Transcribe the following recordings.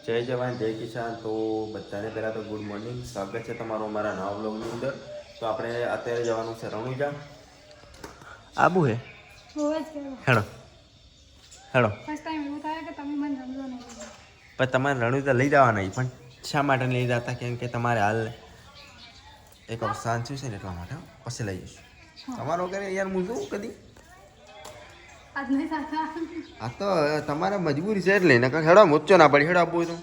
જય જવાન જય કિસાન. તો બધાને પહેલાં તો ગુડ મોર્નિંગ, સ્વાગત છે તમારું અમારા નવા બ્લોગની અંદર. તો આપણે અત્યારે જવાનું છે રણુજા. આબુ હે હેડો હેડો. પણ તમારે રણુજા લઈ જવા નહીં, પણ શા માટે લઈ જતા? કેમ કે તમારે હાલ એક અવસાન થયું છે ને એટલા માટે પછી લઈ જઈશું. તમારો કરે યાર હું શું કદી આ તો તમારે મજબૂરી છે એટલે ને હેડો મોચો ના પડી હેડો આપવું તો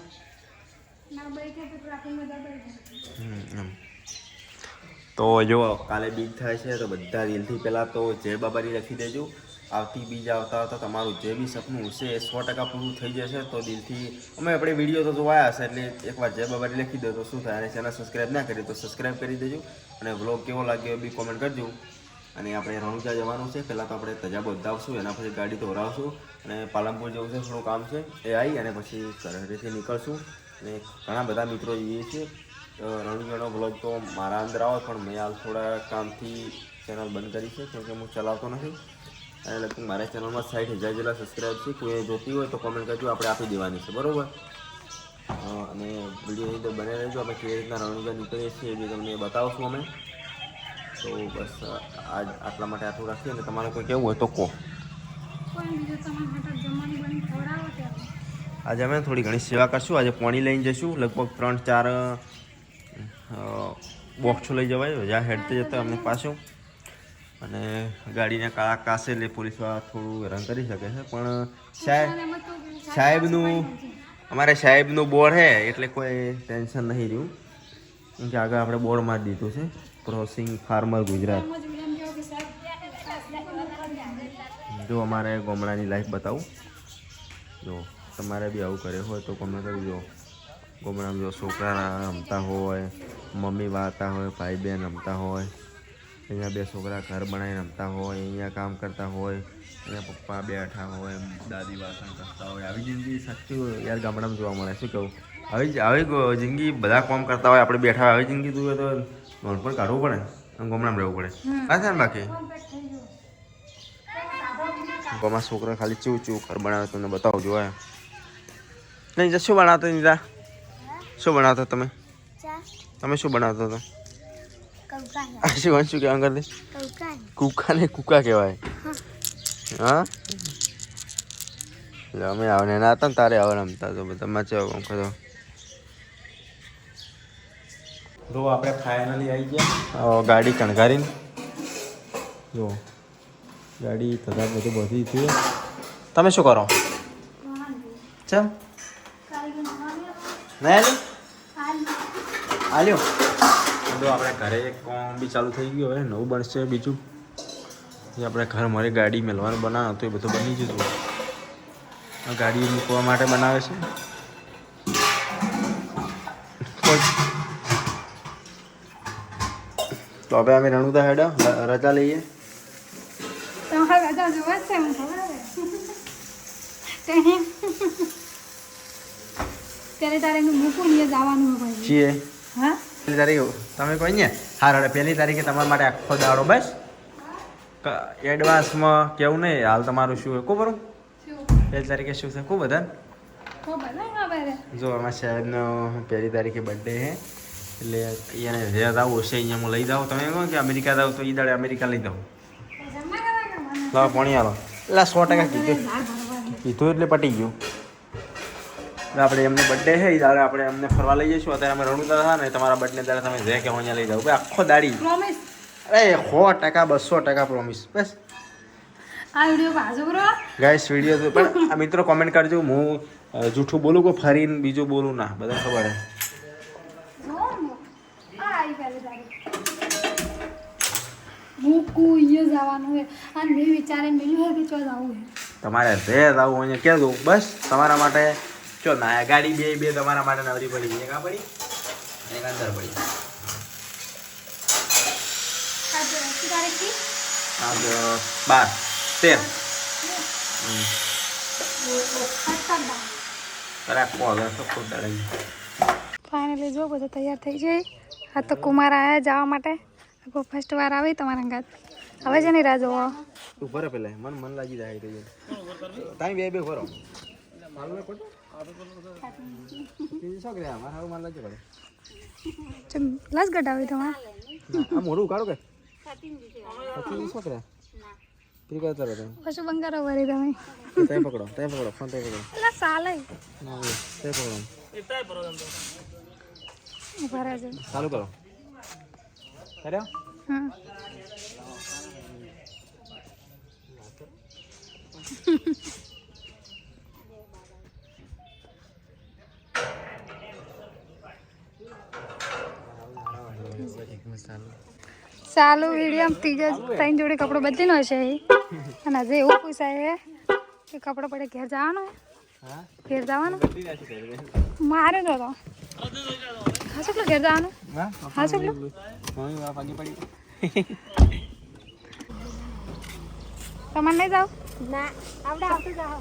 તો જો કાલે બીજ થાય છે તો બધા દિલથી પહેલાં તો જય બાબારી લખી દેજો. આવતી બીજ આવતા આવતા તમારું જે બી સપનું હશે એ 100% પૂરું થઈ જશે. તો દિલથી અમે આપણે વિડીયો તો જોવાયા હશે એટલે એકવાર જય બાબારી લખી દો તો શું થાય. અને ચેનલ સબસ્ક્રાઈબ ના કરી તો સબસ્ક્રાઈબ કરી દેજો. અને વ્લોગ કેવો લાગ્યો એ બી કોમેન્ટ કરજો. અને આપણે રણુજા જવાનું છે. પહેલાં તો આપણે તજા બંધાવશું, એના પછી ગાડી ધોરાવશું અને પાલનપુર જવું છે, થોડું કામ છે એ આવી અને પછી ઘરેથી નીકળશું. અને ઘણા બધા મિત્રો જઈએ છીએ. રણુજાનો બ્લોગ તો મારા અંદર આવો, પણ મેં હાલ થોડા કામથી ચેનલ બંધ કરી છે કેમ કે હું ચલાવતો નથી. અને લગભગ મારા ચેનલમાં 60,000 જેટલા સબસ્ક્રાઈબ છે. કોઈ જોતી હોય તો કોમેન્ટ કરજો, આપણે આપી દેવાની છે, બરાબર? અને વિડીયોની અંદર બને રહેજો. આપણે કેવી રીતના રણુજા નીકળીએ છીએ એ બી તમને બતાવશું અમે. તો બસ આજ આટલા માટે આટલું રાખીએ. અને તમારે કોઈ કેવું હોય તો કહો. આજે અમે થોડી ઘણી સેવા કરશું. આજે પાણી લઈને જઈશું, લગભગ 3-4 બોક્સો લઈ જવાય જ્યાં હેડતે જતા અમને પાછું. અને ગાડીને કાળા કાસે એટલે પોલીસવાળા થોડું હેરાન કરી શકે છે, પણ સાહેબનું અમારે સાહેબનું બોર્ડ છે એટલે કોઈ ટેન્શન નહીં રહ્યું. કેમ કે આગળ આપણે બોર્ડ મારી દીધું છે, ક્રોસિંગ ફાર્મર ગુજરાત. જો અમારે ગામડાની લાઈફ બતાવું. જો તમારે બી આવું કરે હોય તો ગમે કરજો. ગામડામાં જો છોકરા રમતા હોય, મમ્મી વાતા હોય, ભાઈ બહેન રમતા હોય, અહીંયા બે છોકરા ઘર બનાવીને રમતા હોય, અહીંયા કામ કરતા હોય, અહીંયા પપ્પા બેઠા હોય, દાદી વાસણ કરતા હોય. આવી જિંદગી સાચી યાર ગામડામાં જોવા મળે. શું કહું? આવી જિંદગી બધા કામ કરતા હોય, આપણે બેઠા આવી જિંદગી જોઈએ તો નોનપણ કાઢવું પડે અને ગામડામાં રહેવું પડે. હા છે ને? બાકી ગામમાં છોકરા ખાલી ચીવું ચીવું ઘર બનાવે તમને બતાવો જોવા નહીં. શું બનાવતો નીતા? શું બનાવતો તમે? શું બનાવતો હતો? શું કહેવા કરતી? કુકા ને કુકા કહેવાય. હા એટલે અમે આવે ના હતા ને તારે આવે રમતા તો બધા મચા કરતો. જો આપણે ફાઇનલી આવી ગયા ગાડી કણગારીને. જો ગાડી તથા બધું બધી થયું. તમે શું કરો? ચમ નહીં આલ્યો? તો આપણે ઘરે કોમ બી ચાલુ થઈ ગયું. હવે નવું બનશે બીજું. એ આપણે ઘર મારે ગાડી મેળવાનું બનાવે તો એ બધું બની જતું. ગાડી મૂકવા માટે બનાવે છે. તો હવે અમે રણુજા હેડા રજા લઈએ. છીએ પહેલી તારીખ તમે કોઈ ને હાર પહેલી તારીખે તમારા માટે આખો દાડો બસ એડવાન્સમાં કેવું નહીં. હાલ તમારું શું કો બરું પહેલી તારીખે શું છે ખૂબ બધા જો અમારા સાહેબનો પહેલી તારીખે બર્થડે છે એટલે એને રેત આવું હશે અહીંયા હું લઈ જાઉં. તમે કહો કે અમેરિકા જાઉં તો એ દાડે અમેરિકા લઈ જાઉં. લાવો પાણી આલો. એટલે 100% કીધું એટલે પટી ગયું. આપણે એમને બર્થડે છે એ દાડે આપણે એમને ફરવા લઈ જઈશું. અત્યારે અમે રણુજા હતા ને તમારા બર્થડે દાડે તમે જે કે અહીંયા લઈ જાઓ ભાઈ આખો દાડી. અરે 100% 200% પ્રોમિસ. બસ ગાઈસ વિડીયો તો પણ આ મિત્રો કોમેન્ટ કરજો. હું જૂઠું બોલું કે ફરીને બીજું બોલું ના, બધા ખબર હે. તમારે જે જવું અહીંયા કહેજો. બસ તમારા માટે ચો ના ગાડી બે તમારા માટે નવરી પડી. એક આ પડી એક અંદર પડી. આજ 12-13 ફાઇનલી જો બધું તૈયાર થઈ જાય. આ તો કુમાર આવ્યા જવા માટે. ફર્સ્ટ વાર આવી તમારા ઘર. હવે છે ને રાહ જોવો. તું ભરે પેલા મન લાગી જાય. તમે બે ભરો. શું કરે અમારે હારું માન લાગે પડે ચમ લાસ ગટાવી તમારે આ મોઢું ઉકાળો કે પછી શું કરે ફ્રી કરતો રહો તમે પશુ બંગારો ભરી તમે તે પકડો ફોન તે પકડો એટલે સાલે ના તે પકડો ઉભા રહેજો ચાલુ કરો કર્યો હા ચાલુ વિડીયો ત્રીજા ત્રણ જોડે કપડો બદલીનો હશે અને હજુ એવું પૂછાય કે કપડો પડે ઘેર જવાનું હા ઘેર જવાનું બદલી નાખી દે મારે તો હા શું ઘેર જવાનું હા શું મમ્મી બાપ આગી પડી તમારે નહીં જાવ ના આપણે આવતું જાઓ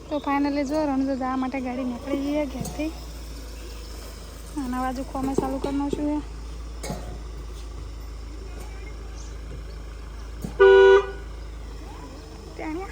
તો ફાઇનલી જો રણજો જવા માટે ગાડી નીકળી જઈએ ઘેરથી આના બાજુ કોમે ચાલુ કરી નાખશું એ ત્યાં